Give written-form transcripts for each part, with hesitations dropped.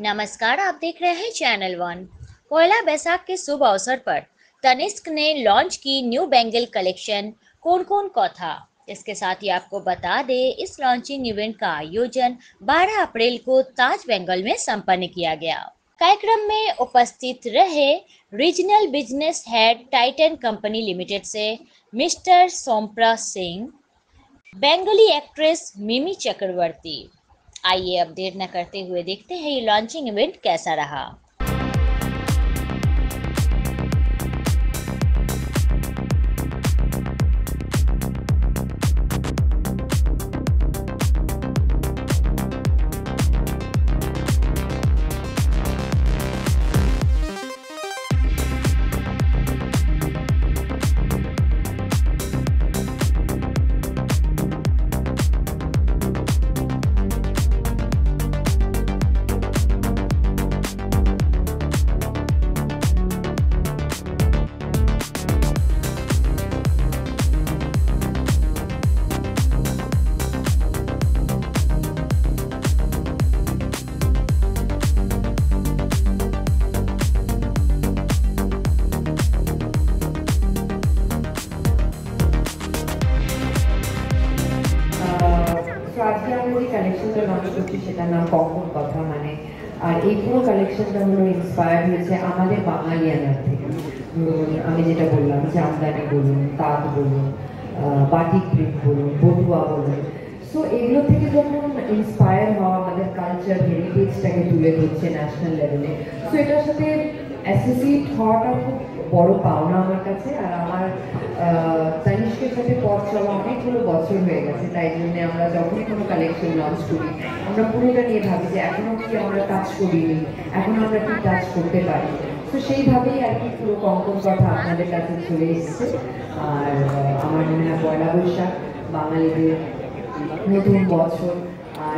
नमस्कार, आप देख रहे हैं चैनल वन। पहला बैसाख के शुभ अवसर पर तनिष्क ने लॉन्च की न्यू बेंगल कलेक्शन कौन कौन को था। इसके साथ ही आपको बता दें, इस लॉन्चिंग इवेंट का आयोजन 12 अप्रैल को ताज बेंगल में संपन्न किया गया। कार्यक्रम में उपस्थित रहे regional business head Titan company limited से मिस्टर सोमप्रा सिंह, बंगाली एक्ट्रेस मिमी चक्रवर्ती। आइए अब देर न करते हुए देखते हैं ये लॉन्चिंग इवेंट कैसा रहा। আজকে আমরা যে কালেকশনটা লঞ্চ করছি সেটার নাম কখন কথা মানে আর এই পুরো কালেকশনটা হলো ইন্সপায়ার্ড হয়েছে আমাদের বাঙালিয়ানার থেকে। আমি যেটা বললাম, জামদানি বলুন, তাঁত বলুন, বাটিক প্রিন্ট বলুন, বটুয়া বলুন, সো এগুলো থেকে যখন ইন্সপায়ার হওয়া আমাদের কালচার হেরিটেজটাকে তুলে ধরছে ন্যাশনাল লেভেলে, সো এটার সাথে অ্যাসোসিয়েট হওয়াটা খুব বড় পাওনা আমার কাছে। আর আমার তানিষ্কের সাথে পথ চলা অনেকগুলো বছর হয়ে গেছে, তাই জন্য আমরা যখনই কোনো কালেকশন লঞ্চ করি আমরা পুরোটা নিয়ে ভাবি যে এখনও কি আমরা টাচ করিনি, এখন আমরা কি টাচ করতে পারি। তো সেইভাবেই আর কি পুরো কঙ্কন কথা আপনাদের কাছে চলে এসেছে। আর আমার মনে হয় পয়লা বৈশাখ বাঙালিদের নতুন বছর,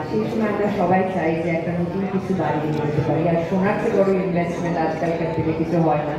সেই সময় আমরা সবাই চাই যে একটা নতুন কিছু দাঁড়িয়ে নিতে পারি। আর সোনার চেয়ে বড় ইনভেস্টমেন্ট আজকালকার দিনে কিছু হয় না।